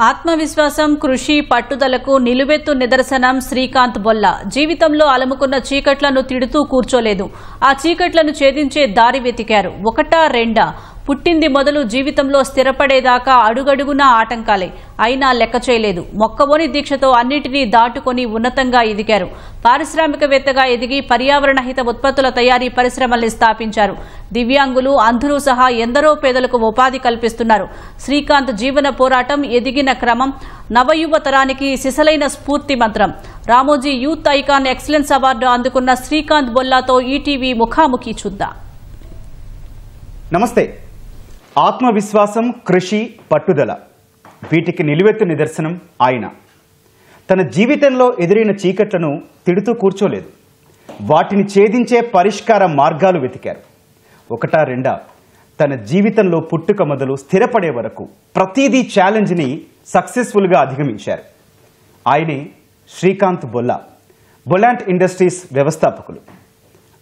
ఆత్మవిశ్వాసం, కృషి, పట్టుదలకు నిలువెత్తు నిదర్శనం శ్రీకాంత్ బొల్లా. జీవితంలో అలముకున్న చీకట్లను తిడుతూ కూర్చోలేదు. ఆ చీకట్లను ఛేదించే దారి వెతికారు. ఒకటా రెండా? పుట్టింది మొదలు జీవితంలో స్థిరపడేదాకా అడుగడుగునా ఆటంకాలే. అయినా లెక్క చేయలేదు. మొక్కవోని దీక్షతో అన్నిటినీ దాటుకొని ఉన్నతంగా ఎదిగారు. పారిశ్రామికవేత్తగా ఎదిగి పర్యావరణ హిత ఉత్పత్తుల తయారీ పరిశ్రమల్ని స్థాపించారు. దివ్యాంగులు, అంధులు సహా ఎందరో పేదలకు ఉపాధి కల్పిస్తున్నారు. శ్రీకాంత్ జీవన పోరాటం, ఎదిగిన క్రమం నవయువ తరానికి సిసలైన స్ఫూర్తి మంత్రం. Ramoji youth icon excellence award అందుకున్న శ్రీకాంత్ బొల్లాతో ఈటీవీ ముఖాముఖి చూద్దాం. నమస్తే. ఆత్మవిశ్వాసం, కృషి, పట్టుదల వీటికి నిలువెత్తు నిదర్శనం ఆయన. తన జీవితంలో ఎదురైన చీకట్లను తిడుతూ కూర్చోలేదు. వాటిని ఛేదించే పరిష్కార మార్గాలు వెతికారు. ఒకటా రెండా? తన జీవితంలో పుట్టుక మొదలు స్థిరపడే వరకు ప్రతిదీ ఛాలెంజ్ని సక్సెస్ఫుల్గా అధిగమించారు. ఆయనే శ్రీకాంత్ బొల్లా. బొలాంట్ ఇండస్ట్రీస్ వ్యవస్థాపకులు.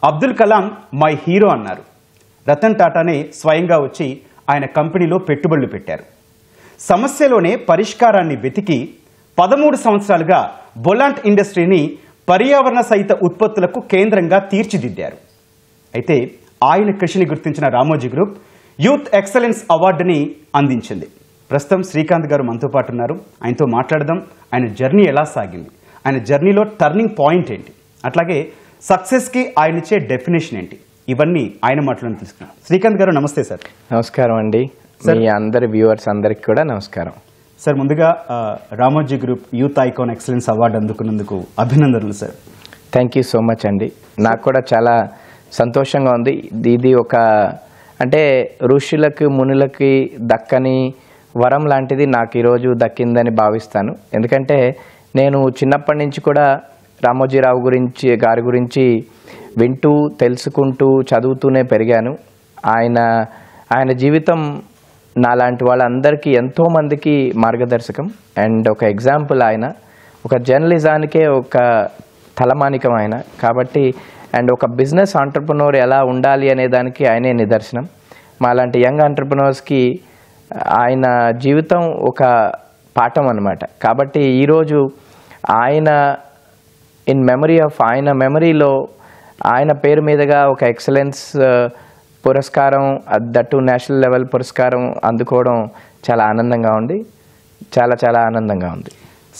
అబ్దుల్ కలాం మై హీరో అన్నారు. రతన్ టాటానే స్వయంగా వచ్చి ఆయన కంపెనీలో పెట్టుబడులు పెట్టారు. సమస్యలోనే పరిష్కారాన్ని వెతికి 13 సంవత్సరాలుగా బొలాంట్ ఇండస్ట్రీని పర్యావరణ సహిత ఉత్పత్తులకు కేంద్రంగా తీర్చిదిద్దారు. అయితే ఆయన కృషిని గుర్తించిన రామోజీ గ్రూప్ యూత్ ఎక్సలెన్స్ అవార్డుని అందించింది. ప్రస్తుతం శ్రీకాంత్ గారు మనతో పాటు ఉన్నారు. ఆయనతో మాట్లాడదాం. ఆయన జర్నీ ఎలా సాగింది, ఆయన జర్నీలో టర్నింగ్ పాయింట్ ఏంటి, అట్లాగే సక్సెస్కి ఆయన ఇచ్చే డెఫినేషన్ ఏంటి, ఇవన్నీ ఆయన మాటలను తెలుసుకున్నాం. శ్రీకాంత్ గారు నమస్తే సార్. నమస్కారం అండి. మీ అందరి వ్యూవర్స్ అందరికి కూడా నమస్కారం సార్. ముందుగా Ramoji group youth icon excellence award అందుకున్నందుకు అభినందనలు sir. Thank you so much అండి. నాకు కూడా చాలా సంతోషంగా ఉంది. ఇది ఒక అంటే ఋషులకు మునులకి దక్కని వరం లాంటిది నాకు ఈరోజు దక్కిందని భావిస్తాను. ఎందుకంటే నేను చిన్నప్పటి నుంచి కూడా రామోజీరావు గారి గురించి వింటూ, తెలుసుకుంటూ, చదువుతూనే పెరిగాను. ఆయన జీవితం నాలాంటి వాళ్ళందరికీ, ఎంతోమందికి మార్గదర్శకం అండ్ ఒక ఎగ్జాంపుల్. ఆయన ఒక జర్నలిజానికే ఒక తలమానికం ఆయన కాబట్టి. అండ్ ఒక బిజినెస్ ఆంటర్ప్రెన్యూర్ ఎలా ఉండాలి అనే దానికి ఆయనే నిదర్శనం. మాలాంటి యంగ్ ఆంటర్ప్రెన్యూర్స్కి ఆయన జీవితం ఒక పాఠం అన్నమాట. కాబట్టి ఈరోజు ఆయన ఆయన మెమరీలో ఆయన పేరు మీదుగా ఒక ఎక్సలెన్స్ పురస్కారం, దట్టు నేషనల్ లెవెల్ పురస్కారం అందుకోవడం చాలా ఆనందంగా ఉంది. చాలా చాలా ఆనందంగా ఉంది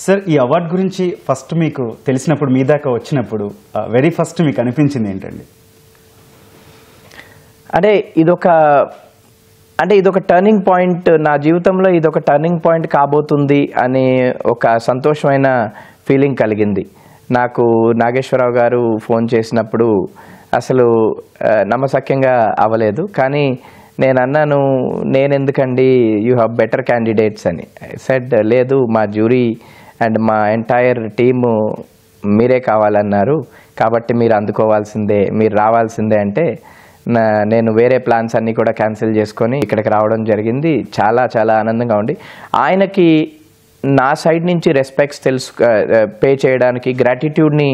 సార్. ఈ అవార్డు గురించి ఫస్ట్ మీకు తెలిసినప్పుడు, మీ దాకా వచ్చినప్పుడు వెరీ ఫస్ట్ మీకు అనిపించింది ఏంటండి? అంటే ఇదొక టర్నింగ్ పాయింట్, నా జీవితంలో ఇదొక టర్నింగ్ పాయింట్ కాబోతుంది అని ఒక సంతోషమైన ఫీలింగ్ కలిగింది. నాకు నాగేశ్వరరావు గారు ఫోన్ చేసినప్పుడు అసలు నమ్మశక్యంగా అవ్వలేదు. కానీ నేను అన్నాను, నేనెందుకండి, యూ హ్యావ్ బెటర్ క్యాండిడేట్స్ అని. సెడ్ లేదు, మా జ్యూరీ అండ్ మా ఎంటైర్ టీము మీరే కావాలన్నారు. కాబట్టి మీరు అందుకోవాల్సిందే, మీరు రావాల్సిందే అంటే నేను వేరే ప్లాన్స్ అన్నీ కూడా క్యాన్సిల్ చేసుకొని ఇక్కడికి రావడం జరిగింది. చాలా చాలా ఆనందంగా ఉంది. ఆయనకి నా సైడ్ నుంచి రెస్పెక్ట్స్ పే చేయడానికి, గ్రాటిట్యూడ్ని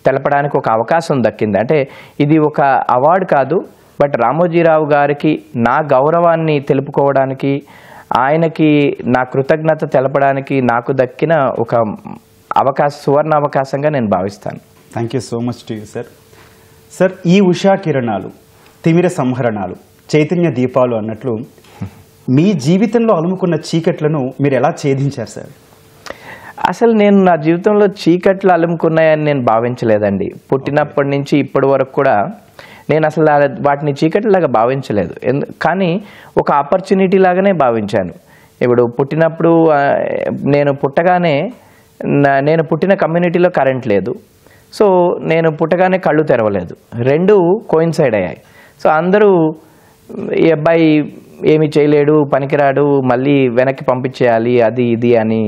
తెలపడానికి ఒక అవకాశం దక్కింది. అంటే ఇది ఒక అవార్డు కాదు, బట్ రామోజీరావు గారికి నా గౌరవాన్ని తెలుపుకోవడానికి, ఆయనకి నా కృతజ్ఞత తెలపడానికి నాకు దక్కిన ఒక సువర్ణ అవకాశంగా నేను భావిస్తాను. Thank you so much to you sir. Sir, ఈ ఉషా కిరణాలు, తిమిర సంహరణాలు, చైతన్య దీపాలు అన్నట్లు మీ జీవితంలో అలుముకున్న చీకట్లను మీరు ఎలా ఛేదించారు సార్? అసలు నేను నా జీవితంలో చీకట్లు అలుముకున్నాయని నేను భావించలేదండి. పుట్టినప్పటి నుంచి ఇప్పటి వరకు కూడా నేను అసలు వాటిని చీకట్లాగా భావించలేదు. కానీ ఒక ఆపర్చునిటీ లాగానే భావించాను. ఇప్పుడు పుట్టినప్పుడు నేను పుట్టిన కమ్యూనిటీలో కరెంట్ లేదు. సో నేను పుట్టగానే కళ్ళు తెరవలేదు. రెండు కోయిన్సైడ్ అయ్యాయి. సో అందరూ ఈ అబ్బాయి ఏమీ చేయలేడు, పనికిరాడు, మళ్ళీ వెనక్కి పంపించేయాలి, అది ఇది అని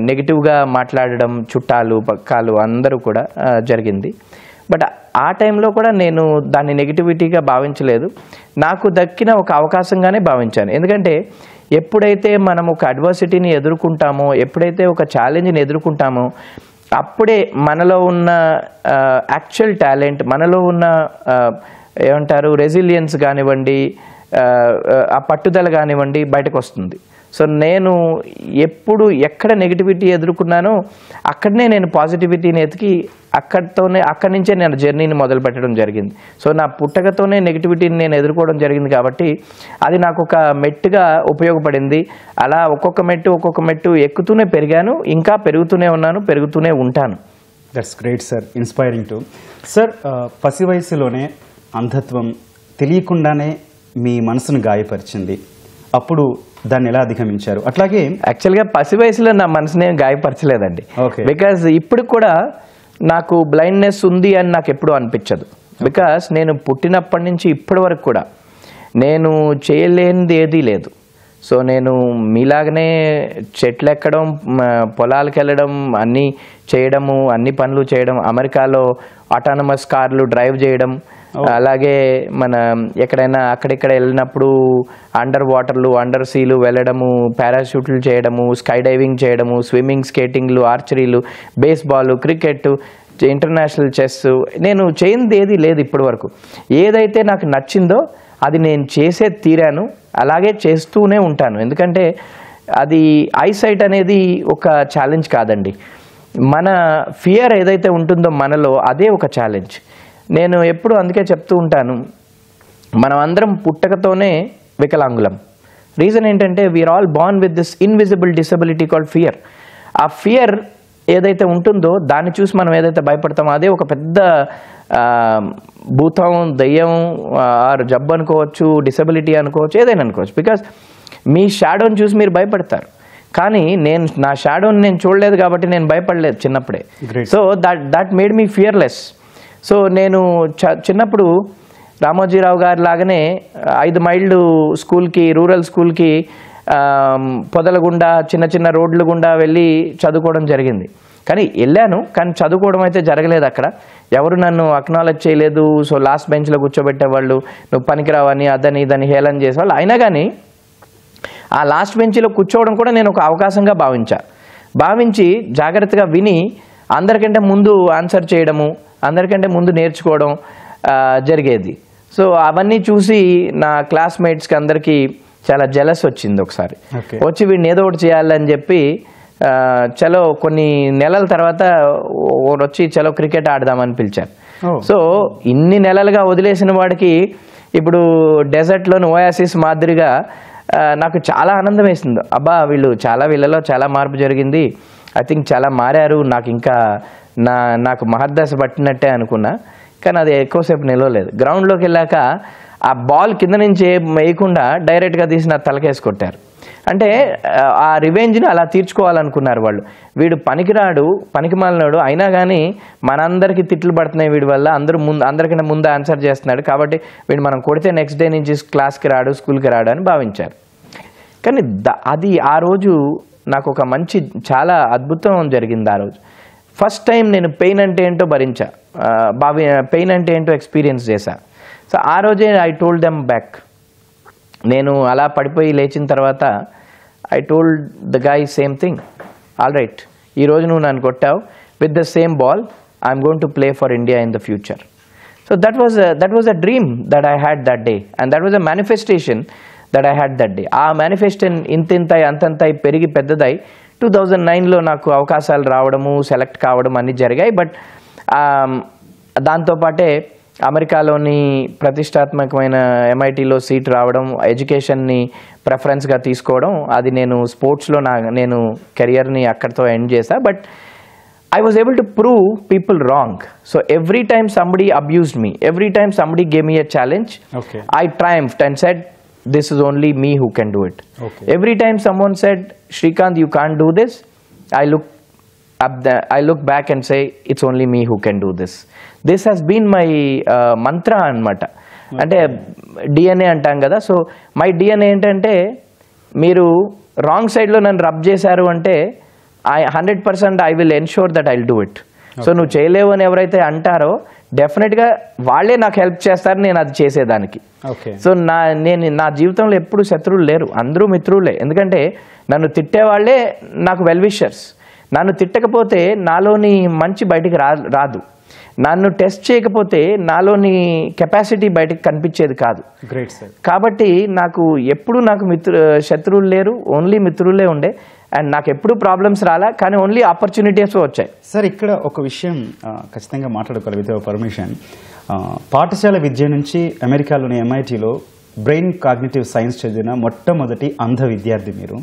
నెగిటివ్గా మాట్లాడడం చుట్టాలు పక్కాలు అందరూ కూడా జరిగింది. బట్ ఆ టైంలో కూడా నేను దాన్ని నెగిటివిటీగా భావించలేదు. నాకు దక్కిన ఒక అవకాశంగానే భావించాను. ఎందుకంటే ఎప్పుడైతే మనం ఒక అడ్వర్సిటీని ఎదుర్కొంటామో, ఎప్పుడైతే ఒక ఛాలెంజ్ని ఎదుర్కొంటామో, అప్పుడే మనలో ఉన్న యాక్చువల్ టాలెంట్, మనలో ఉన్న ఏమంటారు రెసిలియన్స్ కానివ్వండి, ఆ పట్టుదల కానివ్వండి బయటకు వస్తుంది. సో నేను ఎప్పుడు ఎక్కడ నెగిటివిటీ ఎదుర్కొన్నానో అక్కడనే నేను పాజిటివిటీని ఎతికి అక్కడి నుంచే నేను జర్నీని మొదలు పెట్టడం జరిగింది. సో నా పుట్టకతోనే నెగిటివిటీని నేను ఎదుర్కోవడం జరిగింది కాబట్టి అది నాకు ఒక మెట్టుగా ఉపయోగపడింది. అలా ఒక్కొక్క మెట్టు ఎక్కుతూనే పెరిగాను, ఇంకా పెరుగుతూనే ఉన్నాను, పెరుగుతూనే ఉంటాను. That's great sir, inspiring to. Sir, పసి వయసులోనే అంధత్వం తెలియకుండానే మీ మనసును గాయపరిచింది, అప్పుడు దాన్ని ఎలా అధిగమించారు? అట్లాగే యాక్చువల్గా పసి వయసులో నా మనసుని ఏం గాయపరచలేదండి. బికాజ్ ఇప్పుడు కూడా నాకు బ్లైండ్నెస్ ఉంది అని నాకు ఎప్పుడూ అనిపించదు. బికాస్ నేను పుట్టినప్పటి నుంచి ఇప్పటి వరకు కూడా నేను చేయలేనిది ఏదీ లేదు. సో నేను మీలాగనే చెట్లు ఎక్కడం, పొలాలకు వెళ్ళడం, అన్నీ చేయడము, అన్ని పనులు చేయడం, అమెరికాలో ఆటానమస్ కార్లు డ్రైవ్ చేయడం, అలాగే మన ఎక్కడైనా అక్కడిక్కడ వెళ్ళినప్పుడు అండర్ వాటర్లు, అండర్ సీలు వెళ్ళడము, పారాషూట్లు చేయడము, స్కై డైవింగ్ చేయడము, స్విమ్మింగ్, స్కేటింగ్లు, ఆర్చరీలు, బేస్బాల్, క్రికెట్, ఇంటర్నేషనల్ చెస్, నేను చేయనిది ఏది లేదు ఇప్పటి వరకు. ఏదైతే నాకు నచ్చిందో అది నేను చేసే తీరాను, అలాగే చేస్తూనే ఉంటాను. ఎందుకంటే అది ఐసైట్ అనేది ఒక ఛాలెంజ్ కాదండి, మన ఫియర్ ఏదైతే ఉంటుందో మనలో అదే ఒక ఛాలెంజ్. నేను ఎప్పుడు అందుకే చెప్తూ ఉంటాను, మనం అందరం పుట్టకతోనే వికలాంగులం. రీజన్ ఏంటంటే we are all born with this invisible disability called fear. ఆ ఫియర్ ఏదైతే ఉంటుందో దాన్ని చూసి మనం ఏదైతే భయపడతామో అదే ఒక పెద్ద భూతం, దయ్యం, ఆర్ జబ్బు అనుకోవచ్చు, డిసబిలిటీ అనుకోవచ్చు, ఏదైనా అనుకోవచ్చు. బికాస్ మీ షాడోని చూసి మీరు భయపడతారు, కానీ నా షాడోని నేను చూడలేదు కాబట్టి నేను భయపడలేదు చిన్నప్పుడే. So that made me fearless. So నేను చిన్నప్పుడు రామోజీరావు గారి లాగానే 5 మైళ్ళు స్కూల్కి, రూరల్ స్కూల్కి పొదల గుండా, చిన్న చిన్న రోడ్ల గుండా వెళ్ళి చదువుకోవడం జరిగింది. కానీ వెళ్ళాను, కానీ చదువుకోవడం అయితే జరగలేదు. అక్కడ ఎవరు నన్ను అక్నాలెడ్జ్ చేయలేదు. సో లాస్ట్ బెంచ్లో కూర్చోబెట్టేవాళ్ళు, నువ్వు పనికిరావని, అదని ఇదని హేళన చేసేవాళ్ళు. అయినా కానీ ఆ లాస్ట్ బెంచ్లో కూర్చోవడం కూడా నేను ఒక అవకాశంగా భావించి జాగ్రత్తగా విని అందరికంటే ముందు ఆన్సర్ చేయడము, అందరికంటే ముందు నేర్చుకోవడం జరిగేది. సో అవన్నీ చూసి నా క్లాస్మేట్స్కి అందరికీ చాలా జెలస్ వచ్చింది. ఒకసారి వచ్చి వీడిని ఏదో ఒకటి చేయాలని చెప్పి చలో కొన్ని నెలల తర్వాత వచ్చి చలో క్రికెట్ ఆడదామని పిలిచారు. సో ఇన్ని నెలలుగా వదిలేసిన వాడికి ఇప్పుడు డెజర్ట్లోని ఓయాసిస్ మాదిరిగా నాకు చాలా ఆనందం వేసింది. అబ్బా వీళ్ళలో చాలా మార్పు జరిగింది, ఐ థింక్ చాలా మారారు, నాకు మహర్దశ పట్టినట్టే అనుకున్నా. కానీ అది ఎక్కువసేపు నిలవలేదు. గ్రౌండ్లోకి వెళ్ళాక ఆ బాల్ కింద నుంచి వేయకుండా డైరెక్ట్గా తీసి నా తలకేసి కొట్టారు. అంటే ఆ రివెంజ్ని అలా తీర్చుకోవాలనుకున్నారు వాళ్ళు. వీడు పనికిరాడు, పనికిమాలినాడు, అయినా కానీ మనందరికీ తిట్లు పడుతున్నాయి వీడి వల్ల, అందరికన్నా ముందు ఆన్సర్ చేస్తున్నాడు కాబట్టి వీడు మనం కొడితే నెక్స్ట్ డే నుంచి క్లాస్కి రాడు, స్కూల్కి రాడు అని భావించారు. కానీ అది ఆ రోజు నాకు ఒక చాలా అద్భుతం జరిగింది. ఆ రోజు ఫస్ట్ టైం నేను పెయిన్ అంటే ఏంటో పెయిన్ అంటే ఏంటో ఎక్స్పీరియన్స్ చేశా. సో ఆ రోజే ఐ టోల్డ్ దెమ్ బ్యాక్. నేను అలా పడిపోయి లేచిన తర్వాత I told the guy same thing, all right, ఈరోజు నువ్వు నన్ను కొట్టావు, with the same ball I'm going to play for India in the future. So that was a dream that I had that day, and that was a manifestation that I had that day. ఆ manifestation ఇంతింతాయి అంతంతాయి పెరిగి పెద్దదై 2009లో నాకు అవకాశాలు రావడము, select కావడం అన్నీ జరిగాయి. But దాంతోపాటే అమెరికాలోని ప్రతిష్టాత్మకమైన MITలో సీట్ రావడం, ఎడ్యుకేషన్ని ప్రిఫరెన్స్గా తీసుకోవడం, అది నేను స్పోర్ట్స్లో నేను కెరియర్ని అక్కడితో ఎండ్ చేశా. But I was able to prove people wrong. So every time somebody abused me, every time somebody gave me a challenge, I triumphed and said, this is only me who can do it. Every time someone said, Srikanth, you can't do this, I look back and say, it's only me who can do this. This has been my mantra anamata. అంటే DNA అంటాం కదా. So my DNA ఏంటంటే, మీరు wrong సైడ్లో నన్ను rub చేశారు అంటే 100% I will ensure that I'll do it. So నువ్వు చేయలేవు అని ఎవరైతే అంటారో డెఫినెట్గా వాళ్ళే నాకు హెల్ప్ చేస్తారు నేను అది చేసేదానికి. సో నా జీవితంలో ఎప్పుడు శత్రువులు లేరు, అందరూ మిత్రులే. ఎందుకంటే నన్ను తిట్టేవాళ్లే నాకు వెల్ విషర్స్. నన్ను తిట్టకపోతే నాలోని మంచి బయటికి రాదు. నన్ను టెస్ట్ చేయకపోతే నాలోని కెపాసిటీ బయటకు కనిపించేది కాదు. Great sir. కాబట్టి నాకు ఎప్పుడు నాకు శత్రువులు లేరు, ఓన్లీ మిత్రులే ఉండే. అండ్ నాకు ఎప్పుడు ప్రాబ్లమ్స్ రాలా, కానీ ఓన్లీ ఆపర్చునిటీస్ వచ్చాయి. సార్ ఇక్కడ ఒక విషయం ఖచ్చితంగా మాట్లాడుకోవాలి విత్ పర్మిషన్. పాఠశాల విద్య నుంచి అమెరికాలోని MITలో బ్రెయిన్ కాగ్నిటివ్ సైన్స్ చదివిన మొట్టమొదటి అంధ విద్యార్థి మీరు.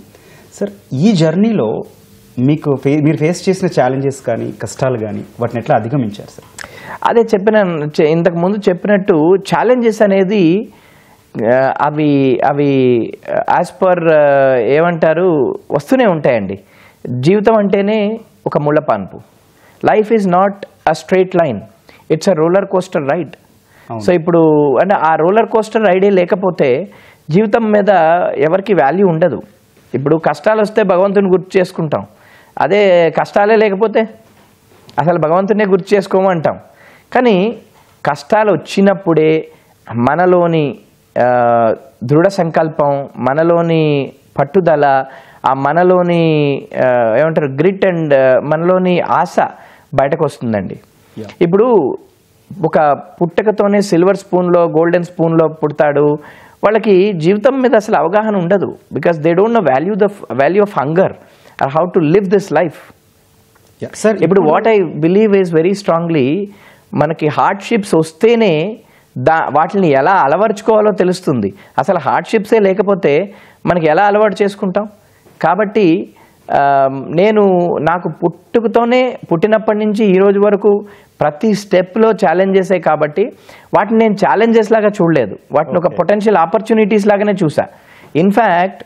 సార్ ఈ జర్నీలో మీరు ఫేస్ చేసిన ఛాలెంజెస్ కానీ కష్టాలు కానీ వాటిని ఎట్లా అధిగమించారు సార్? అదే ఇంతకు ముందు చెప్పినట్టు ఛాలెంజెస్ అనేది అవి అవి యాజ్ పర్ ఏమంటారు వస్తూనే ఉంటాయండి. జీవితం అంటేనే ఒక ముళ్ళపాన్పు. Life is not a straight line, it's a roller coaster ride. So ఇప్పుడు అంటే ఆ రోలర్ కోస్టర్ రైడే లేకపోతే జీవితం మీద ఎవరికి వాల్యూ ఉండదు. ఇప్పుడు కష్టాలు వస్తే భగవంతుని గుర్తు చేసుకుంటాం, అదే కష్టాలే లేకపోతే అసలు భగవంతునే గుర్తు చేసుకోమంటాం. కానీ కష్టాలు వచ్చినప్పుడే మనలోని దృఢ సంకల్పం, మనలోని పట్టుదల, ఆ మనలోని ఏమంటారు గ్రిట్ అండ్ మనలోని ఆశ బయటకు వస్తుందండి. ఇప్పుడు ఒక పుట్టకతోనే సిల్వర్ స్పూన్లో గోల్డెన్ స్పూన్లో పుడతాడు, వాళ్ళకి జీవితం మీద అసలు అవగాహన ఉండదు. Because they don't know value of hunger or how to live this life. ఇప్పుడు what I believe is very strongly, మనకి హార్డ్షిప్స్ వస్తేనే వాటిని ఎలా అలవర్చుకోవాలో తెలుస్తుంది. అసలు హార్డ్షిప్సే లేకపోతే మనకి ఎలా అలవాటు చేసుకుంటాం? కాబట్టి నాకు పుట్టినప్పటి నుంచి ఈ రోజు వరకు ప్రతి స్టెప్లో ఛాలెంజెసే. కాబట్టి వాటిని నేను ఛాలెంజెస్ లాగా చూడలేదు, వాటిని ఒక పొటెన్షియల్ ఆపర్చునిటీస్ లాగానే చూసా. ఇన్ఫ్యాక్ట్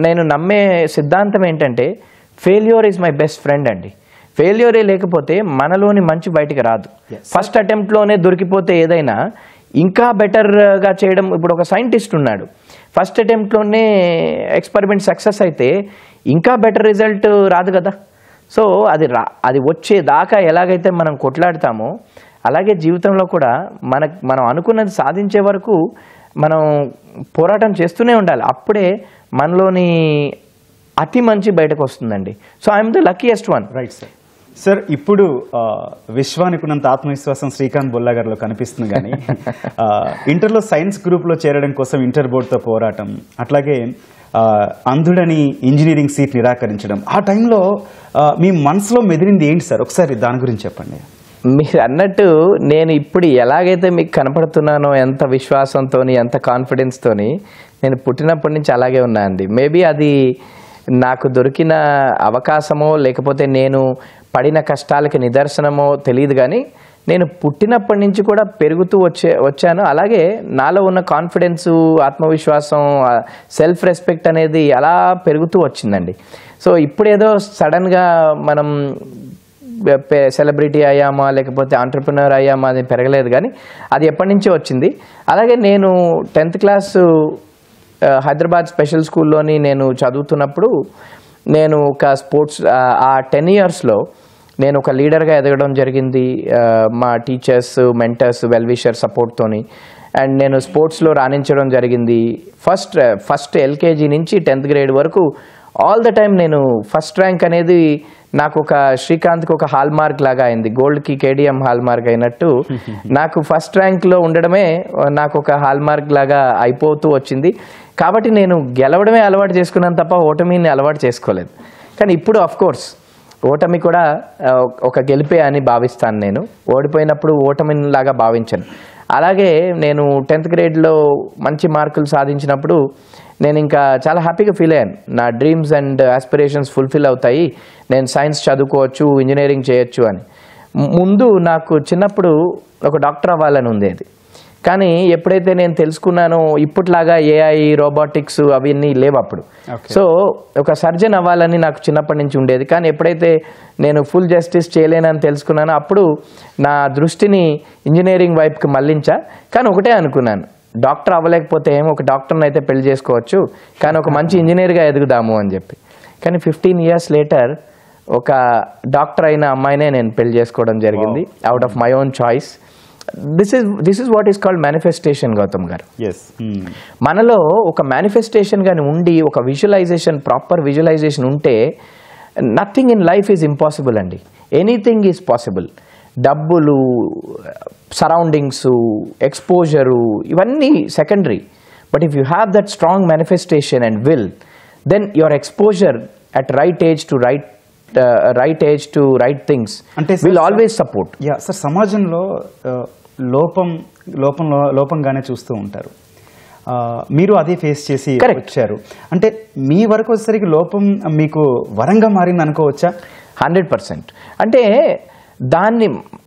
నేను నమ్మే సిద్ధాంతం ఏంటంటే failure is my best friend అండి. ఫెయిల్యూరే లేకపోతే మనలోని మంచి బయటికి రాదు. ఫస్ట్ అటెంప్ట్లోనే దొరికిపోతే ఏదైనా ఇంకా బెటర్గా చేయడం. ఇప్పుడు ఒక సైంటిస్ట్ ఉన్నాడు, ఫస్ట్ అటెంప్ట్లోనే ఎక్స్పెరిమెంట్ సక్సెస్ అయితే ఇంకా బెటర్ రిజల్ట్ రాదు కదా. సో అది వచ్చేదాకా ఎలాగైతే మనం కొట్లాడతామో అలాగే జీవితంలో కూడా మనం అనుకున్నది సాధించే వరకు మనం పోరాటం చేస్తూనే ఉండాలి. అప్పుడే మనలోని అతి మంచి బయటకు వస్తుందండి. So I'm the luckiest one. Right sir. Sir ఇప్పుడు విశ్వానికి ఉన్నంత ఆత్మవిశ్వాసం శ్రీకాంత్ బొల్లా గారిలో కనిపిస్తుంది. కానీ ఇంటర్లో సైన్స్ గ్రూప్లో చేరడం కోసం ఇంటర్ బోర్డుతో పోరాటం, అట్లాగే అంధుడని ఇంజనీరింగ్ సీట్ నిరాకరించడం, ఆ టైంలో మీ మనసులో మెదిలింది ఏంటి సార్? ఒకసారి దాని గురించి చెప్పండి. మీరు అన్నట్టు నేను ఇప్పుడు ఎలాగైతే మీకు కనపడుతున్నానో, ఎంత విశ్వాసంతో ఎంత కాన్ఫిడెన్స్తో, నేను పుట్టినప్పటి నుంచి అలాగే ఉన్నా అండి. మేబీ అది నాకు దొరికిన అవకాశమో లేకపోతే నేను పడిన కష్టాలకి నిదర్శనమో తెలియదు, కానీ నేను పుట్టినప్పటి నుంచి కూడా పెరుగుతూ వచ్చాను. అలాగే నాలో ఉన్న కాన్ఫిడెన్సు, ఆత్మవిశ్వాసం, సెల్ఫ్ రెస్పెక్ట్ అనేది అలా పెరుగుతూ వచ్చిందండి. సో ఇప్పుడేదో సడన్గా మనం సెలబ్రిటీ అయ్యామా లేకపోతే ఆంటర్ప్రినర్ అయ్యామా అది పెరగలేదు, కానీ అది ఎప్పటి నుంచో వచ్చింది. అలాగే నేను 10th క్లాసు హైదరాబాద్ స్పెషల్ స్కూల్లోని నేను చదువుతున్నప్పుడు నేను ఒక స్పోర్ట్స్ ఆ 10 yearsలో నేను ఒక లీడర్గా ఎదగడం జరిగింది. మా టీచర్స్, మెంటర్స్, వెల్విషర్ సపోర్ట్తోని. అండ్ నేను స్పోర్ట్స్లో రాణించడం జరిగింది. ఫస్ట్ LKG నుంచి 10th grade వరకు ఆల్ ద టైమ్ నేను ఫస్ట్ ర్యాంక్ అనేది నాకు ఒక శ్రీకాంత్కి ఒక హాల్ మార్క్ లాగా అయింది. గోల్డ్కి KDM హాల్ మార్క్ అయినట్టు నాకు ఫస్ట్ ర్యాంక్లో ఉండడమే నాకు ఒక హాల్ మార్క్ లాగా అయిపోతూ వచ్చింది. కాబట్టి నేను గెలవడమే అలవాటు చేసుకున్నాను తప్ప ఓటమిని అలవాటు చేసుకోలేదు. కానీ ఇప్పుడు అఫ్కోర్స్ ఓటమి కూడా ఒక గెలిపే అని భావిస్తాను. నేను ఓడిపోయినప్పుడు ఓటమిని లాగా భావించాను. అలాగే నేను 10th gradeలో మంచి మార్కులు సాధించినప్పుడు నేను ఇంకా చాలా హ్యాపీగా ఫీల్ అయ్యాను. నా డ్రీమ్స్ అండ్ ఆస్పిరేషన్స్ ఫుల్ఫిల్ అవుతాయి, నేను సైన్స్ చదువుకోవచ్చు, ఇంజనీరింగ్ చేయొచ్చు అని. ముందు నాకు చిన్నప్పుడు ఒక డాక్టర్ అవ్వాలని ఉండేది. కానీ ఎప్పుడైతే నేను తెలుసుకున్నానో ఇప్పట్లాగా AI, రోబోటిక్స్ అవన్నీ లేవు అప్పుడు. సో ఒక సర్జన్ అవ్వాలని నాకు చిన్నప్పటి నుంచి ఉండేది. కానీ ఎప్పుడైతే నేను ఫుల్ జస్టిస్ చేయలేనని తెలుసుకున్నానో అప్పుడు నా దృష్టిని ఇంజనీరింగ్ వైపుకి మళ్ళించా. కానీ ఒకటే అనుకున్నాను, డాక్టర్ అవ్వలేకపోతే ఏమో ఒక డాక్టర్ని అయితే పెళ్లి చేసుకోవచ్చు, కానీ ఒక మంచి ఇంజనీర్గా ఎదుగుదాము అని చెప్పి. కానీ 15 years later ఒక డాక్టర్ అయిన అమ్మాయినే నేను పెళ్లి చేసుకోవడం జరిగింది, out of my own choice. This is what is called manifestation, Gautam గారు. మనలో ఒక మేనిఫెస్టేషన్ కానీ ఉండి ఒక విజువలైజేషన్, ప్రాపర్ విజువలైజేషన్ ఉంటే nothing in life is impossible అండి. Anything is possible. డబ్బులు, సరౌండింగ్స్, ఎక్స్పోజరు, ఇవన్నీ secondary. But if you have that strong manifestation and will, then your exposure at right age to right things will always support. Sir, సమాజంలో లోపంగానే చూస్తూ ఉంటారు. మీరు అదే face చేసి వచ్చారు. అంటే మీ వరకు వచ్చేసరికి లోపం మీకు వరంగా మారింది అనుకోవచ్చా? 100%. అంటే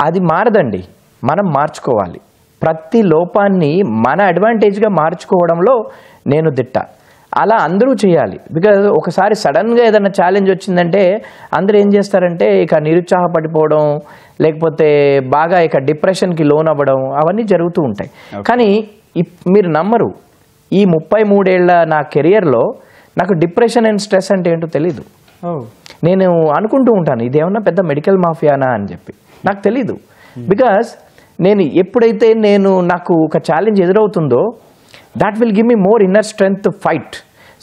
అది మారదండి, మనం మార్చుకోవాలి. ప్రతి లోపాన్ని మన అడ్వాంటేజ్గా మార్చుకోవడంలో నేను దిట్ట. అలా అందరూ చేయాలి. బికాజ్ ఒకసారి సడన్గా ఏదైనా ఛాలెంజ్ వచ్చిందంటే అందరూ ఏం చేస్తారంటే ఇక నిరుత్సాహపడిపోవడం, లేకపోతే బాగా ఇక డిప్రెషన్కి లోన్ అవ్వడం, అవన్నీ జరుగుతూ ఉంటాయి. కానీ మీరు నమ్మరు, ఈ 33 ఏళ్ల నా కెరియర్లో నాకు డిప్రెషన్ అండ్ స్ట్రెస్ అంటే ఏంటో తెలీదు. నేను అనుకుంటూ ఉంటాను ఇదేమన్నా పెద్ద మెడికల్ మాఫియానా అని చెప్పి. నాకు తెలీదు. బికాజ్ ఎప్పుడైతే నాకు ఒక challenge ఎదురవుతుందో that will give me more inner strength to fight.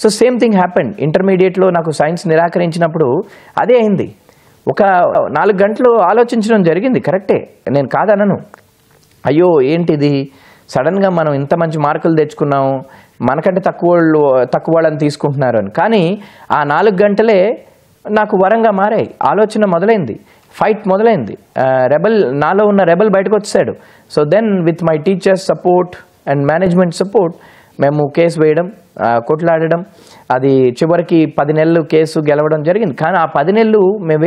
So same thing happened. ఇంటర్మీడియట్లో నాకు సైన్స్ నిరాకరించినప్పుడు అదే అయింది. ఒక 4 గంటలు ఆలోచించడం జరిగింది, కరెక్టే, నేను కాదనను. అయ్యో ఏంటిది, సడన్గా మనం ఇంత మంచి మార్కులు తెచ్చుకున్నాం, మనకంటే తక్కువ వాళ్ళని తీసుకుంటున్నారు అని. కానీ ఆ 4 గంటలే నాకు వరంగా మారాయి. ఆలోచన మొదలైంది, ఫైట్ మొదలైంది, నాలో ఉన్న రెబల్ బయటకు వచ్చాడు. So then with my teachers support and management support మేము కేసు వేయడం, కొట్లాడడం, అది చివరికి 10 నెలలు కేసు గెలవడం జరిగింది. కానీ ఆ 10 నెలలు మేము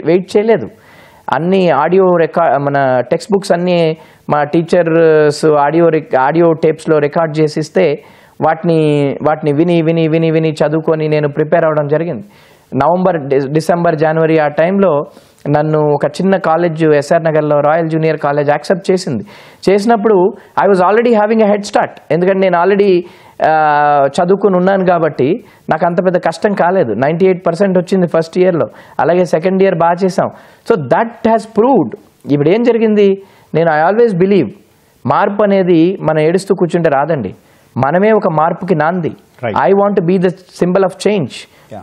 వెయిట్ చేయలేదు. అన్ని మన టెక్స్ట్ బుక్స్ అన్నీ మా టీచర్స్ ఆడియో టేప్స్లో రికార్డ్ చేసిస్తే వాటిని విని చదువుకొని నేను ప్రిపేర్ అవ్వడం జరిగింది. నవంబర్, డిసెంబర్, జనవరి ఆ టైంలో నన్ను ఒక చిన్న కాలేజ్ ఎస్ఆర్ నగర్లో రాయల్ జూనియర్ కాలేజ్ యాక్సెప్ట్ చేసినప్పుడు I was already having a head start. ఎందుకంటే నేను ఆల్రెడీ చదువుకుని ఉన్నాను కాబట్టి నాకు అంత పెద్ద కష్టం కాలేదు. 98% వచ్చింది ఫస్ట్ ఇయర్లో. అలాగే సెకండ్ ఇయర్ బాగా చేసాం. So that has proved. ఇప్పుడు ఏం జరిగింది, ఐ ఆల్వేస్ బిలీవ్ మార్పు అనేది మనం ఏడుస్తూ కూర్చుంటే రాదండి, మనమే ఒక మార్పుకి నాంది. I want be the symbol of change.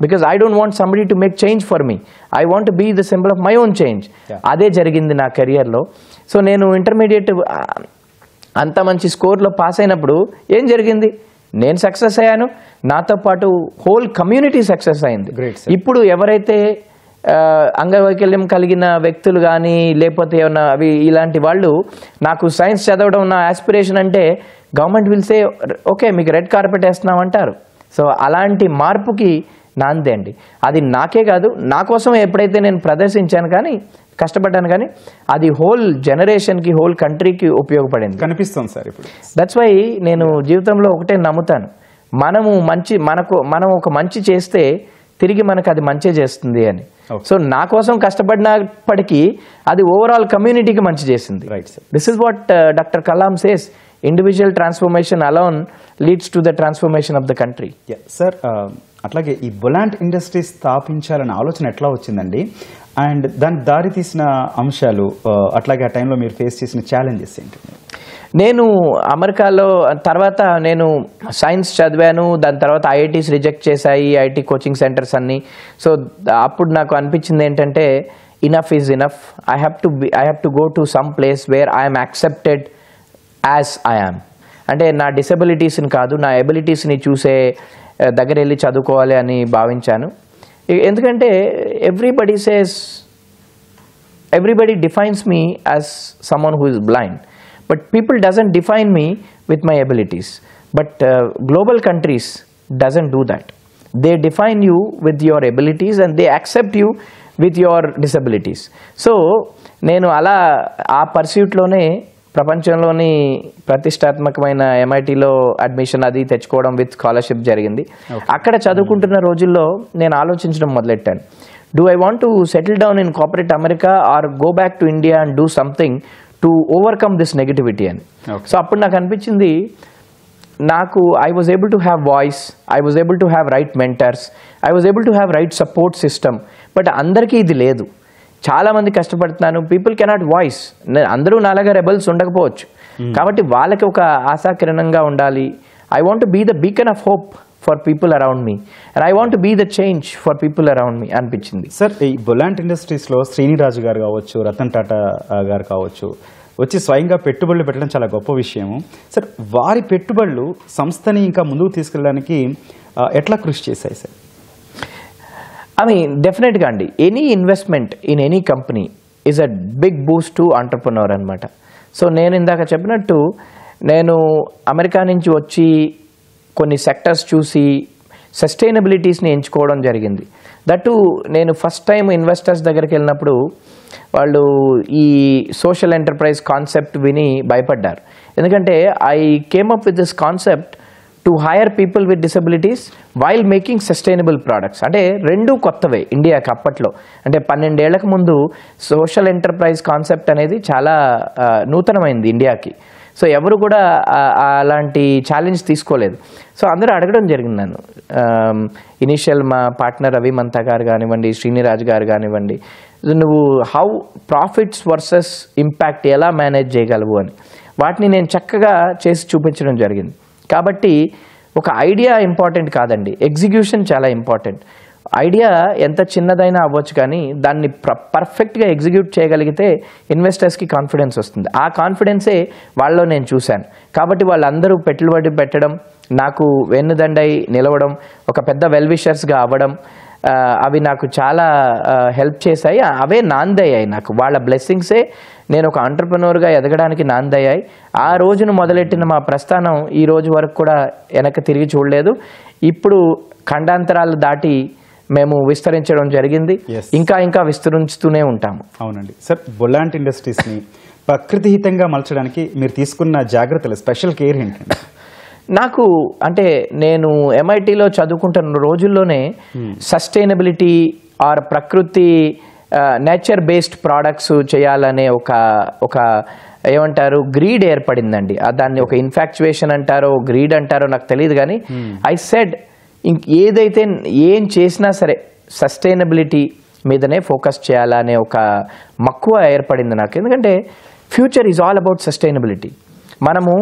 Because I don't want somebody to make change for me. I want to be the symbol of my own change. అదే జరిగింది నా కెరియర్లో. సో నేను ఇంటర్మీడియట్ అంత మంచి స్కోర్లో పాస్ అయినప్పుడు ఏం జరిగింది, నేను సక్సెస్ అయ్యాను, నాతో పాటు హోల్ కమ్యూనిటీ సక్సెస్ అయింది. ఇప్పుడు ఎవరైతే అంగవైకల్యం కలిగిన వ్యక్తులు కానీ లేకపోతే ఏమన్నా ఇలాంటి వాళ్ళు నాకు సైన్స్ చదవడం నా ఆస్పిరేషన్ అంటే గవర్నమెంట్ విల్ సే ఓకే మీకు రెడ్ కార్పెట్ వేస్తున్నాం అంటారు. సో అలాంటి మార్పుకి నాందే అండి. అది నాకే కాదు, నా కోసం ఎప్పుడైతే నేను ప్రదర్శించాను కానీ కష్టపడ్డాను కానీ అది హోల్ జనరేషన్కి, హోల్ కంట్రీకి ఉపయోగపడింది కనిపిస్తుంది సార్. ఇప్పుడు దట్స్ వై నేను జీవితంలో ఒకటే నమ్ముతాను, మనం ఒక మంచి చేస్తే తిరిగి మనకు అది మంచి చేస్తుంది అని. సో నా కోసం కష్టపడినప్పటికీ అది ఓవరాల్ కమ్యూనిటీకి మంచి చేసింది. This is what doctor Kalam says, individual transformation alone leads to the transformation of the country. Sir, అట్లాగే ఈ బొలాంట్ ఇండస్ట్రీ స్థాపించాలనే ఆలోచన ఎట్లా వచ్చిందండి, అండ్ దానికి దారి తీసిన అంశాలు, అట్లాగే ఆ టైంలో మీరు ఫేస్ చేసిన ఛాలెంజెస్ ఏంటి? నేను అమెరికాలో తర్వాత నేను సైన్స్ చదివాను, దాని తర్వాత ఐఐటీస్ రిజెక్ట్ చేశాయి, ఐఐటీ కోచింగ్ సెంటర్స్ అన్నీ. సో అప్పుడు నాకు అనిపించింది ఏంటంటే enough is enough. I have to go to some place where I'm accepted as I am. అంటే నా డిసెబిలిటీస్ని కాదు, నా ఎబిలిటీస్ని చూసే దగ్గర వెళ్ళి చదువుకోవాలి అని భావించాను. ఎందుకంటే everybody defines me as someone who is blind, but people doesn't define me with my abilities. But global countries doesn't do that. They define you with your abilities and they accept you with your disabilities. So నేను అలా ఆ పర్స్యూట్లోనే ప్రపంచంలోని ప్రతిష్టాత్మకమైన MITలో admission అది తెచ్చుకోవడం with scholarship జరిగింది. అక్కడ చదువుకుంటున్న రోజుల్లో నేను ఆలోచించడం మొదలెట్టాను, do I want to settle down in corporate America or go back to India and do something to overcome this negativity అని. సో అప్పుడు నాకు అనిపించింది, I was able to have voice, I was able to have right mentors, I was able to have right support system. But అందరికీ ఇది లేదు. చాలా మంది కష్టపడుతున్నాను, పీపుల్ కెనాట్ వాయిస్. అందరూ నాలాగా రెబల్స్ ఉండకపోవచ్చు, కాబట్టి వాళ్ళకి ఒక ఆశాకిరణంగా ఉండాలి. I want be the beacon of hope for people around me and I want be the change for people around me అనిపించింది. సార్, ఈ బొలాంట్ ఇండస్ట్రీస్లో శ్రీనిరాజు గారు కావచ్చు, రతన్ టాటా గారు కావచ్చు, వచ్చి స్వయంగా పెట్టుబడులు పెట్టడం చాలా గొప్ప విషయము. సార్, వారి పెట్టుబడులు సంస్థని ఇంకా ముందుకు తీసుకెళ్ళడానికి ఎట్లా కృషి చేశాయి సార్? ఐ మీన్ డెఫినెట్గా అండి, any investment in any company is a big boost to entrepreneur అనమాట. సో నేను ఇందాక చెప్పినట్టు నేను అమెరికా నుంచి వచ్చి కొన్ని సెక్టర్స్ చూసి సస్టైనబిలిటీస్ని ఎంచుకోవడం జరిగింది. దట్టు నేను ఫస్ట్ టైం ఇన్వెస్టర్స్ దగ్గరికి వెళ్ళినప్పుడు వాళ్ళు ఈ సోషల్ ఎంటర్ప్రైజ్ కాన్సెప్ట్ విని భయపడ్డారు. ఎందుకంటే I came up with this concept to hire people with disabilities while making sustainable products. అంటే రెండు కొత్తవే ఇండియాకి అప్పట్లో. అంటే 12 ఏళ్లకు ముందు సోషల్ ఎంటర్ప్రైజ్ కాన్సెప్ట్ అనేది చాలా నూతనమైంది ఇండియాకి. సో ఎవరు కూడా అలాంటి ఛాలెంజ్ తీసుకోలేదు. సో అందరూ అడగడం జరిగింది నన్ను. ఇనీషియల్ మా పార్ట్నర్ రవి మంతా గారు కానివ్వండి, శ్రీనిరాజ్ గారు కానివ్వండి, నువ్వు హౌ ప్రాఫిట్స్ వర్సెస్ ఇంపాక్ట్ ఎలా మేనేజ్ చేయగలవు అని వాటిని నేను చక్కగా చేసి చూపించడం జరిగింది. కాబట్టి ఒక ఐడియా ఇంపార్టెంట్ కాదండి, ఎగ్జిక్యూషన్ చాలా ఇంపార్టెంట్. ఐడియా ఎంత చిన్నదైనా అవ్వచ్చు, కానీ దాన్ని పర్ఫెక్ట్గా ఎగ్జిక్యూట్ చేయగలిగితే ఇన్వెస్టర్స్కి కాన్ఫిడెన్స్ వస్తుంది. ఆ కాన్ఫిడెన్సే వాళ్ళలో నేను చూశాను. కాబట్టి వాళ్ళందరూ పెట్టుబడి పెట్టడం, నాకు వెన్నుదండై నిలవడం, ఒక పెద్ద వెల్ విషర్స్గా అవ్వడం, అవి నాకు చాలా హెల్ప్ చేశాయి. అవే నాందయ్యాయి నాకు. వాళ్ళ బ్లెస్సింగ్సే నేను ఒక ఎంటర్‌ప్రెన్యూర్గా ఎదగడానికి నాందయ్యాయి. ఆ రోజును మొదలెట్టిన మా ప్రస్థానం ఈ రోజు వరకు కూడా వెనక్కి తిరిగి చూడలేదు. ఇప్పుడు ఖండాంతరాలు దాటి మేము విస్తరించడం జరిగింది. ఇంకా ఇంకా విస్తరించుతూనే ఉంటాము. అవునండి సార్, బొలాంట్ ఇండస్ట్రీస్ని ప్రకృతిహితంగా మలచడానికి మీరు తీసుకున్న జాగ్రత్తలు, స్పెషల్ కేర్ ఏంటండి? నాకు అంటే నేను MITలో చదువుకుంటున్న రోజుల్లోనే సస్టైనబిలిటీ ఆర్ ప్రకృతి నేచర్ బేస్డ్ ప్రోడక్ట్స్ చేయాలనే ఒక ఏమంటారు గ్రీడ్ ఏర్పడిందండి. దాన్ని ఒక ఇన్ఫాక్చువేషన్ అంటారో గ్రీడ్ అంటారో నాకు తెలియదు, కానీ ఐ సెడ్ ఏదైతే ఏం చేసినా సరే సస్టైనబిలిటీ మీదనే ఫోకస్ చేయాలనే ఒక మక్కువ ఏర్పడింది నాకు. ఎందుకంటే future is all about sustainability. మనము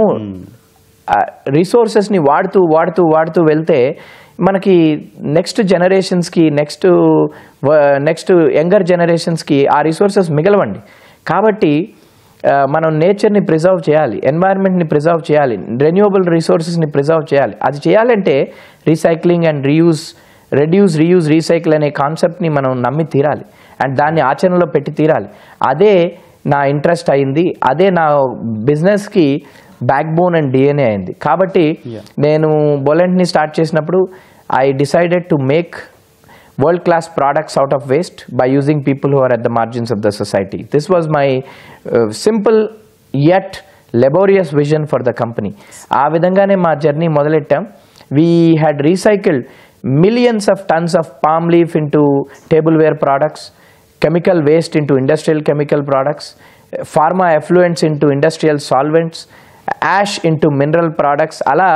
రిసోర్సెస్ని వాడుతూ వాడుతూ వాడుతూ వెళ్తే మనకి నెక్స్ట్ జనరేషన్స్కి నెక్స్ట్ యంగర్ జనరేషన్స్కి ఆ రిసోర్సెస్ మిగలవండి. కాబట్టి మనం నేచర్ని ప్రిజర్వ్ చేయాలి, ఎన్వైరన్మెంట్ని ప్రిజర్వ్ చేయాలి, రెన్యూవబుల్ రిసోర్సెస్ని ప్రిజర్వ్ చేయాలి. అది చేయాలంటే recycling and reduce reuse recycle అనే కాన్సెప్ట్ని మనం నమ్మి తీరాలి అండ్ దాన్ని ఆచరణలో పెట్టి తీరాలి. అదే నా ఇంట్రెస్ట్ అయింది, అదే నా బిజినెస్కి బ్యాక్ బోన్ అండ్ DNA అయింది. కాబట్టి నేను బొలాంట్ని స్టార్ట్ చేసినప్పుడు I decided to make world class products out of waste by using people who are at the margins of the society. This was my simple yet laborious vision for the company. ఆ విధంగానే మా journey మొదలెట్టాం. We had recycled millions of tons of palm leaf into tableware products, chemical waste into industrial chemical products, pharma effluents into industrial solvents, ash into mineral products, అలా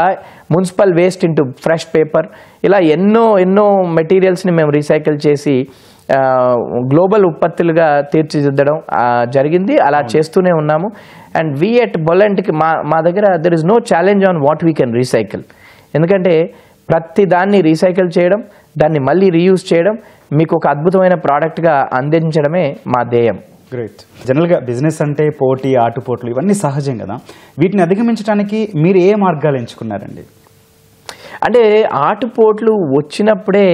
municipal waste into fresh paper, ఇలా ఎన్నో మెటీరియల్స్ని మేము recycle చేసి global ఉత్పత్తులుగా తీర్చిదిద్దడం జరిగింది. అలా చేస్తూనే ఉన్నాము. అండ్ వి ఎట్ బొలాంట్కి మా దగ్గర there is no challenge on what we can recycle. ఎందుకంటే ప్రతి దాన్ని రీసైకిల్ చేయడం, దాన్ని మళ్ళీ రీయూజ్ చేయడం, మీకు ఒక అద్భుతమైన ప్రోడక్ట్గా అందించడమే మా ధ్యేయం. గ్రేట్. జనరల్గా బిజినెస్ అంటే పోటీ, ఆటుపోట్లు ఇవన్నీ సహజం కదా. వీటిని అధిగమించడానికి మీరు ఏ మార్గాలు ఎంచుకున్నారండి? అంటే ఆటుపోట్లు వచ్చినప్పుడే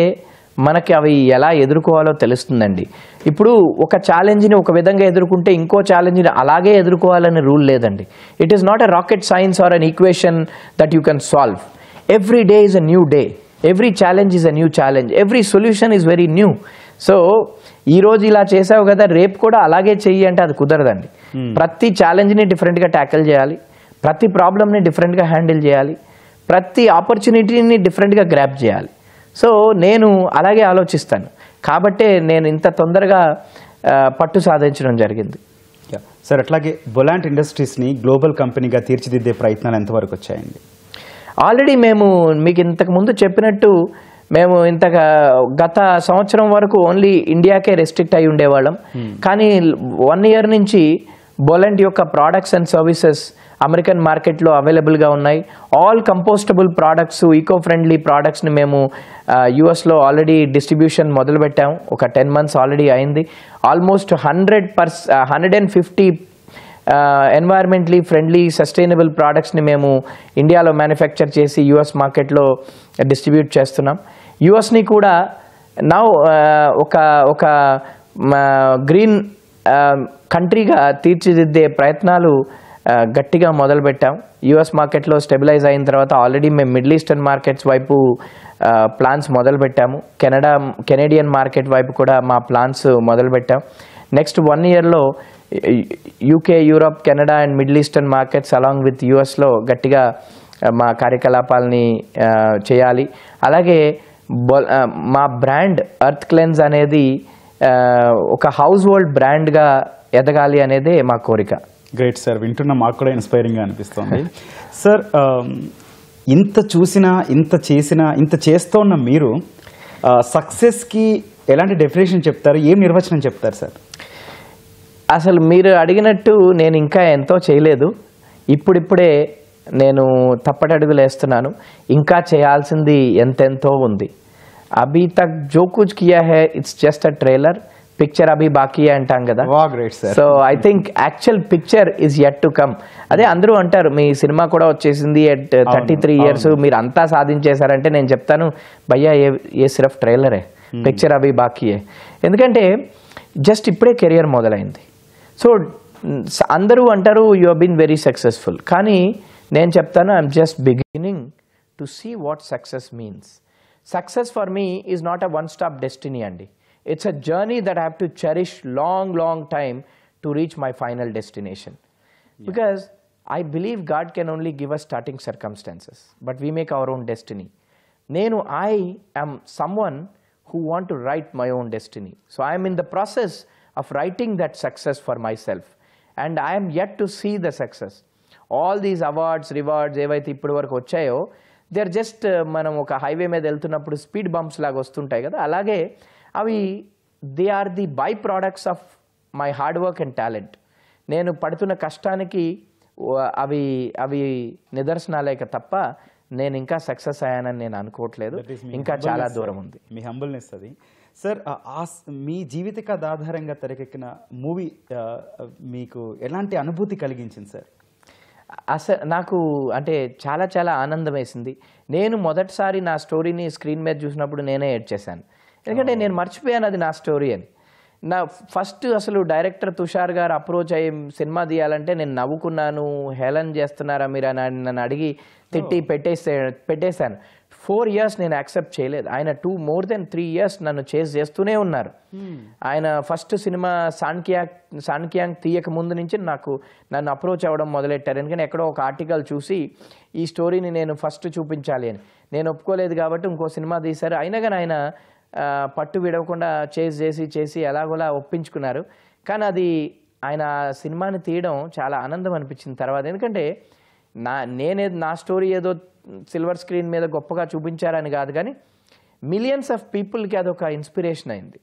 మనకి అవి ఎలా ఎదుర్కోవాలో తెలుస్తుందండి. ఇప్పుడు ఒక ఛాలెంజ్ని ఒక విధంగా ఎదుర్కొంటే ఇంకో ఛాలెంజ్ని అలాగే ఎదుర్కోవాలని రూల్ లేదండి. It is not a rocket science or an equation that you can solve. Every day is a new day, every challenge is a new challenge, every solution is very new. So ఈరోజు ఇలా చేసావు కదా, రేపు కూడా అలాగే చెయ్యి అంటే అది కుదరదండి. ప్రతి ఛాలెంజ్ని డిఫరెంట్గా ట్యాకిల్ చేయాలి, ప్రతి ప్రాబ్లమ్ని డిఫరెంట్గా హ్యాండిల్ చేయాలి, ప్రతి ఆపర్చునిటీని డిఫరెంట్గా గ్రాప్ చేయాలి. సో నేను అలాగే ఆలోచిస్తాను. కాబట్టే నేను ఇంత తొందరగా పట్టు సాధించడం జరిగింది. సార్, అట్లాగే బొలాంట్ ఇండస్ట్రీస్ని గ్లోబల్ కంపెనీగా తీర్చిదిద్దే ప్రయత్నాలు ఎంతవరకు వచ్చాయండి? ఆల్రెడీ మేము మీకు ఇంతకు ముందు చెప్పినట్టు మేము గత సంవత్సరం వరకు ఓన్లీ ఇండియాకే రెస్ట్రిక్ట్ అయి ఉండేవాళ్ళం. కానీ 1 year నుంచి బొలాంట్ యొక్క ప్రోడక్ట్స్ అండ్ సర్వీసెస్ అమెరికన్ మార్కెట్లో అవైలబుల్గా ఉన్నాయి. All compostable products, eco friendly ప్రోడక్ట్స్ని మేము యూఎస్లో ఆల్రెడీ డిస్ట్రిబ్యూషన్ మొదలుపెట్టాము. ఒక 10 months ఆల్రెడీ అయింది. ఆల్మోస్ట్ 150 ఎన్వైర్మెంట్లీ ఫ్రెండ్లీ సస్టైనబుల్ ప్రోడక్ట్స్ని మేము ఇండియాలో మ్యానుఫ్యాక్చర్ చేసి యూఎస్ మార్కెట్లో డిస్ట్రిబ్యూట్ చేస్తున్నాం. యూఎస్ని కూడా నౌ ఒక గ్రీన్ కంట్రీగా తీర్చిదిద్దే ప్రయత్నాలు గట్టిగా మొదలుపెట్టాం. యూఎస్ మార్కెట్లో స్టెబిలైజ్ అయిన తర్వాత ఆల్రెడీ మేము మిడిల్ ఈస్టర్న్ మార్కెట్స్ వైపు ప్లాన్స్ మొదలుపెట్టాము. కెనేడియన్ మార్కెట్ వైపు కూడా మా ప్లాన్స్ మొదలుపెట్టాం. నెక్స్ట్ 1 yearలో UK, Europe, Canada and middle eastern markets along with యూఎస్లో గట్టిగా మా కార్యకలాపాలని చేయాలి. అలాగే మా బ్రాండ్ ఎర్త్ క్లెన్స్ అనేది ఒక హౌస్ హోల్డ్ బ్రాండ్గా ఎదగాలి అనేదే మా కోరిక. గ్రేట్ సార్, వింటున్న మాకు కూడా ఇన్స్పైరింగ్గా అనిపిస్తుంది. సార్, ఇంత చూసినా, ఇంత చేసినా, ఇంత చేస్తున్న మీరు సక్సెస్కి ఎలాంటి డెఫినేషన్ చెప్తారు, ఏం నిర్వచనం చెప్తారు సార్? అసలు మీరు అడిగినట్టు నేను ఇంకా ఎంతో చేయలేదు. ఇప్పుడిప్పుడే నేను తప్పటడుగులు వేస్తున్నాను. ఇంకా చేయాల్సింది ఎంతెంతో ఉంది. అభి తక్ జో కుచ్ కియా హై it's just a trailer, picture అభి బాకీ అంటాం కదా. So I think actual picture is yet to come. అదే అందరూ అంటారు మీ సినిమా కూడా వచ్చేసింది ఎట్ 33 years, మీరు అంతా సాధించేశారంటే నేను చెప్తాను భయ్యా ఏ సిర్ఫ్ ట్రైలరే, పిక్చర్ అభి బాకీ. ఎందుకంటే జస్ట్ ఇప్పుడే కెరియర్ మొదలైంది. సో అందరూ అంటారు you have been very successful, కానీ నేను చెప్తాను I'm just beginning to see what success means. Success for me is not a one stop destiny అండి. It's a journey that I have to cherish long time to reach my final destination. Because I believe God can only give us starting circumstances, but we make our own destiny. I am someone who want to write my own destiny. So I am in the process of writing that success for myself, and I am yet to see the success. All these awards, rewards ఏవైతే ఇప్పటి వరకు వచ్చాయో they are just మనం ఒక highway మీద వెళ్తున్నప్పుడు speed bumps లాగా వస్తుంటాయి కదా, అలాగే అవి they are the by products of my hard work and talent. నేను పడుతున్న కష్టానికి అవి నిదర్శనాలే తప్ప నేను ఇంకా సక్సెస్ అయ్యానని నేను అనుకోవట్లేదు. ఇంకా చాలా దూరం ఉంది. మీ హంబుల్నెస్ అది. సార్, మీ జీవిత కథ ఆధారంగా తెరకెక్కిన మూవీ మీకు ఎలాంటి అనుభూతి కలిగించింది సార్? అసలు నాకు అంటే చాలా ఆనందం వేసింది. నేను మొదటిసారి నా స్టోరీని స్క్రీన్ మీద చూసినప్పుడు నేనే ఏడ్చేశాను. ఎందుకంటే నేను మర్చిపోయాను అది నా స్టోరీ అని. నా ఫస్ట్ అసలు డైరెక్టర్ తుషార్ గారు అప్రోచ్ అయ్యి సినిమా తీయాలంటే నేను నవ్వుకున్నాను. హేళన చేస్తున్నారా మీరు అని నన్ను అడిగి తిట్టి పెట్టేశాను. 4 years నేను యాక్సెప్ట్ చేయలేదు. ఆయన more than 3 years నన్ను చేస్తూనే ఉన్నారు. ఆయన ఫస్ట్ సినిమా సాన్కియాంగ్ తీయక ముందు నుంచి నన్ను అప్రోచ్ అవ్వడం మొదలెట్టారు. ఎందుకంటే ఎక్కడో ఒక ఆర్టికల్ చూసి ఈ స్టోరీని నేను ఫస్ట్ చూపించాలి అని నేను ఒప్పుకోలేదు కాబట్టి ఇంకో సినిమా తీశారు. అయినా కానీ ఆయన పట్టు విడవకుండా చేసి ఎలాగోలా ఒప్పించుకున్నారు. కానీ అది ఆయన సినిమాని తీయడం చాలా ఆనందం అనిపించింది తర్వాత. ఎందుకంటే నా స్టోరీ ఏదో సిల్వర్ స్క్రీన్ మీద గొప్పగా చూపించారని కాదు, కానీ మిలియన్స్ ఆఫ్ పీపుల్కి అదొక ఇన్స్పిరేషన్ అయింది.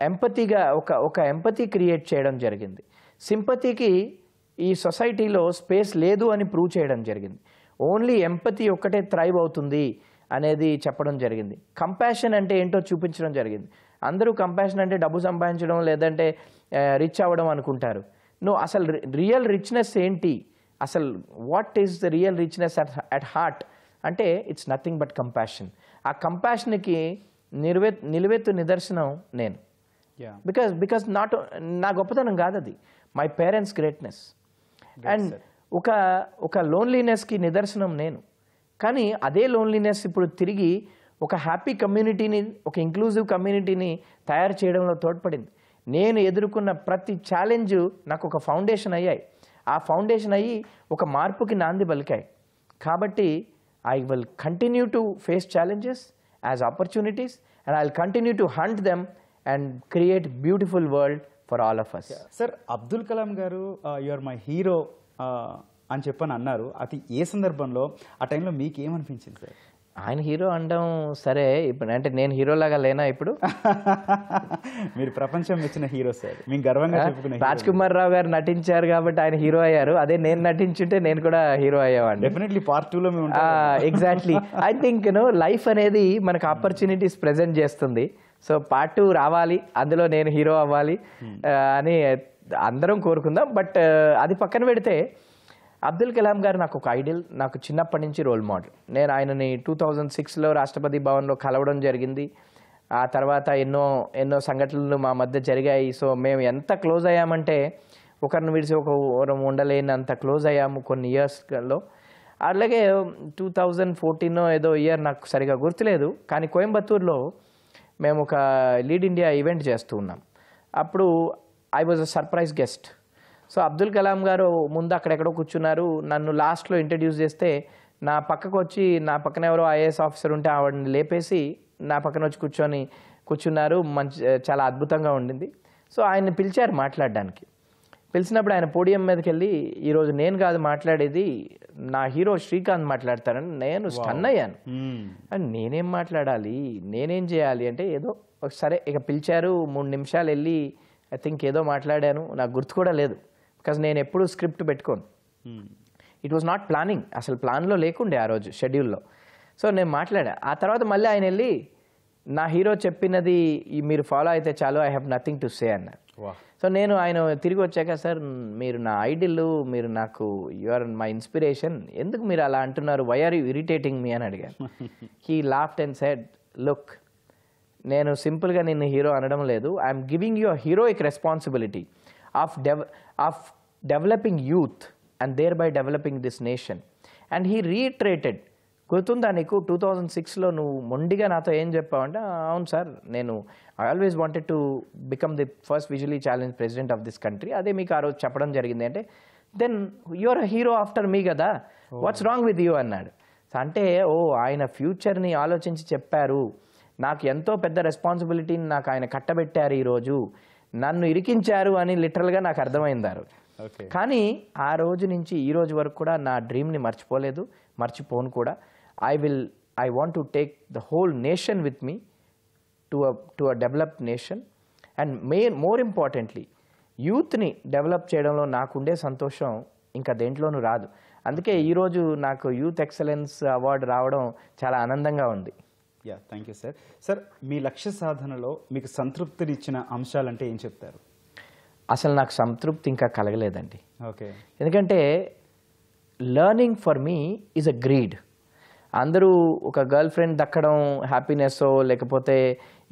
ఎంపతీగా ఒక ఎంపతీ క్రియేట్ చేయడం జరిగింది. సింపతీకి ఈ సొసైటీలో స్పేస్ లేదు అని ప్రూవ్ చేయడం జరిగింది. ఓన్లీ ఎంపతీ ఒక్కటే థ్రైవ్ అవుతుంది అనేది చెప్పడం జరిగింది. కంపాషన్ అంటే ఏంటో చూపించడం జరిగింది. అందరూ కంపాషన్ అంటే డబ్బు సంపాదించడం లేదంటే రిచ్ అవ్వడం అనుకుంటారు. అసలు రియల్ రిచ్నెస్ ఏంటి, అసలు what is the real richness at heart అంటే ఇట్స్ నథింగ్ బట్ కంపాషన్. ఆ కంపాషన్కి నిలువెత్తు నిదర్శనం నేను. బికాస్ నా గొప్పతనం కాదు అది, మై పేరెంట్స్ గ్రేట్నెస్. అండ్ ఒక లోన్లీనెస్కి నిదర్శనం నేను. కానీ అదే లోన్లీనెస్ ఇప్పుడు తిరిగి ఒక హ్యాపీ కమ్యూనిటీని, ఒక ఇంక్లూజివ్ కమ్యూనిటీని తయారు చేయడంలో తోడ్పడింది. నేను ఎదుర్కొన్న ప్రతి ఛాలెంజ్ నాకు ఒక ఫౌండేషన్ అయ్యాయి. ఆ ఫౌండేషన్ అయ్యి ఒక మార్పుకి నాంది పలికాయి. కాబట్టి I will continue to face challenges as opportunities and I will continue to hunt them and create beautiful world for all of us. Sir, Abdul Kalam garu you are my hero అని చెప్పని అన్నారు. అది ఏ సందర్భంలో, ఆ టైంలో మీకు ఏమనిపించింది సార్? ఆయన హీరో అనడం సరే, ఇప్పుడు అంటే నేను హీరోలాగా లేనా ఇప్పుడు? మీరు ప్రపంచం మెచ్చిన హీరో సార్, మీకు గర్వంగా చెప్పుకునే రాజ్ కుమార్ రావు గారు నటించారు కాబట్టి ఆయన హీరో అయ్యారు. అదే నేను నటించుంటే నేను కూడా హీరో అయ్యేవాడిని. డెఫినెట్లీ పార్ట్ 2లో మేము ఎగ్జాక్ట్లీ. ఐ థింక్ లైఫ్ అనేది మనకు ఆపర్చునిటీస్ ప్రెజెంట్ చేస్తుంది. సో పార్ట్ 2 రావాలి, అందులో నేను హీరో అవ్వాలి అని అందరం కోరుకుందాం. బట్ అది పక్కన పెడితే అబ్దుల్ కలాం గారు నాకు ఒక ఐడియల్, నాకు చిన్నప్పటి నుంచి రోల్ మోడల్. నేను ఆయనని 2006లో రాష్ట్రపతి భవన్లో కలవడం జరిగింది. ఆ తర్వాత ఎన్నో సంఘటనలు మా మధ్య జరిగాయి. సో మేము ఎంత క్లోజ్ అయ్యామంటే ఒకరిని విడిచి ఒకరు ఉండలేనంత క్లోజ్ అయ్యాము కొన్ని ఇయర్స్లో. అలాగే 2014 ఏదో ఇయర్ నాకు సరిగా గుర్తులేదు, కానీ కోయంబత్తూరులో మేము ఒక లీడ్ ఇండియా ఈవెంట్ చేస్తూ ఉన్నాం. అప్పుడు I was a surprise guest. So Abdul Kalam గారు ముందు అక్కడెక్కడో కూర్చున్నారు. నన్ను లాస్ట్లో ఇంట్రడ్యూస్ చేస్తే నా పక్కకు వచ్చి, నా పక్కన ఎవరో ఐఏఎస్ ఆఫీసర్ ఉంటే ఆవిడని లేపేసి నా పక్కన వచ్చి కూర్చున్నారు. చాలా అద్భుతంగా ఉండింది. సో ఆయన్ని పిలిచారు మాట్లాడడానికి. పిలిచినప్పుడు ఆయన పోడియం మీదకి వెళ్ళి, ఈరోజు నేను కాదు మాట్లాడేది, నా హీరో శ్రీకాంత్ మాట్లాడతారని నేను స్టన్ అయ్యాను. నేనేం మాట్లాడాలి, నేనేం చేయాలి అంటే ఏదో సరే ఇక పిలిచారు. 3 నిమిషాలు వెళ్ళి ఐ థింక్ ఏదో మాట్లాడాను, నాకు గుర్తు కూడా లేదు. బికాజ్ నేను ఎప్పుడు స్క్రిప్ట్ పెట్టుకోను. ఇట్ వాజ్ నాట్ ప్లానింగ్, అసలు ప్లాన్లో లేకుండే ఆ రోజు షెడ్యూల్లో. సో నేను మాట్లాడా. ఆ తర్వాత మళ్ళీ ఆయన వెళ్ళి, నా హీరో చెప్పినది మీరు ఫాలో అయితే చాలు, I have nothing to say అన్నారు. సో నేను ఆయన తిరిగి వచ్చాక, సార్ మీరు నా ఐడిల్, మీరు నాకు యు ఆర్ మై ఇన్స్పిరేషన్, ఎందుకు మీరు అలా అంటున్నారు, why are you irritating me అని అడిగాను. He laughed and said, look, నేను సింపుల్గా నిన్ను హీరో అనడం లేదు, I'm giving you a heroic responsibility of developing youth and thereby developing this nation. And he reiterated, గుర్తుందా నీకు 2006లో నువ్వు మొండిగా నాతో ఏం చెప్పావంటే, అవును సార్, నేను I always wanted to become the first visually challenge president of this country, అదే మీకు ఆ రోజు చెప్పడం జరిగింది అంటే, then you're a hero after me కదా, వాట్స్ రాంగ్ విత్ యూ అన్నాడు. అంటే ఆయన ఫ్యూచర్ని ఆలోచించి చెప్పారు, నాకు ఎంతో పెద్ద రెస్పాన్సిబిలిటీని నాకు ఆయన కట్టబెట్టారు, ఈరోజు నన్ను ఇరికించారు అని లిటరల్గా నాకు అర్థమైంది ఆ రోజు. కానీ ఆ రోజు నుంచి ఈ రోజు వరకు కూడా నా డ్రీమ్ని మర్చిపోలేదు, మర్చిపోను కూడా. I want to take the whole nation with me to a developed nation. And more importantly యూత్ని డెవలప్ చేయడంలో నాకుండే సంతోషం ఇంకా దేంట్లోనూ రాదు. అందుకే ఈరోజు నాకు యూత్ ఎక్సలెన్స్ అవార్డు రావడం చాలా ఆనందంగా ఉంది. Thank you sir. సార్, మీ లక్ష్య సాధనలో మీకు సంతృప్తినిచ్చిన అంశాలంటే ఏం చెప్తారు? అసలు నాకు సంతృప్తి ఇంకా కలగలేదండి. ఓకే. ఎందుకంటే learning for me is a greed. అందరూ ఒక గర్ల్ ఫ్రెండ్ దక్కడం హ్యాపీనెస్, లేకపోతే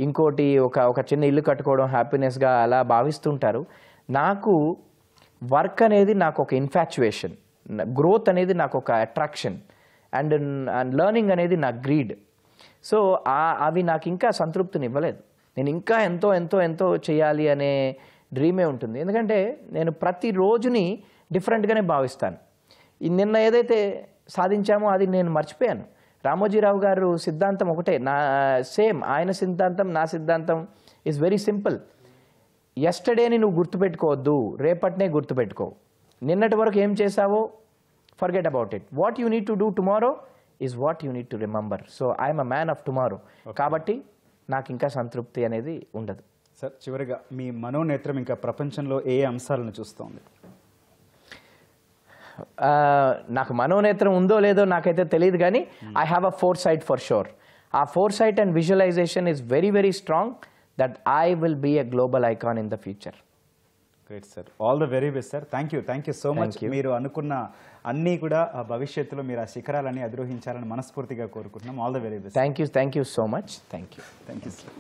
ఇంకోటి ఒక చిన్న ఇల్లు కట్టుకోవడం హ్యాపీనెస్గా అలా భావిస్తుంటారు. నాకు వర్క్ అనేది నాకు ఒక ఇన్ఫాచ్యుయేషన్, గ్రోత్ అనేది నాకు ఒక అట్రాక్షన్, అండ్ లెర్నింగ్ అనేది నా గ్రీడ్. సో అవి నాకు ఇంకా సంతృప్తిని ఇవ్వలేదు. నేను ఇంకా ఎంతో ఎంతో ఎంతో చేయాలి అనే డ్రీమే ఉంటుంది. ఎందుకంటే నేను ప్రతి రోజుని డిఫరెంట్గానే భావిస్తాను. నిన్న ఏదైతే సాధించామో అది నేను మర్చిపోయాను. రామోజీరావు గారు సిద్ధాంతం ఒకటే, సేమ్ ఆయన సిద్ధాంతం నా సిద్ధాంతం ఈజ్ వెరీ సింపుల్. ఎస్టర్డేని నువ్వు గుర్తుపెట్టుకోవద్దు, రేపటినే గుర్తుపెట్టుకో. నిన్నటి వరకు ఏం చేసావో forget about it. What you need to do tomorrow is what you need to remember. So I'm a man of tomorrow. కాబట్టి నాకు ఇంకా సంతృప్తి అనేది ఉండదు. సార్, చివరిగా మీ మనోనేత్రం ఇంకా ప్రపంచంలో ఏ అంశాలను చూస్తోంది? నాకు మనోనేత్రం ఉందో లేదో నాకైతే తెలియదు, కానీ I have a foresight for sure. ఆ foresight and visualisation is very very strong that I will be a global icon in the future. Great sir, all the very best sir. Thank you so much. మీరు అనుకున్న అన్నీ కూడా భవిష్యత్తులో మీరు ఆ శిఖరాలన్నీ అధిరోహించాలని మనస్ఫూర్తిగా కోరుకుంటున్నాం. All the very best. Thank you so much. Thank you sir.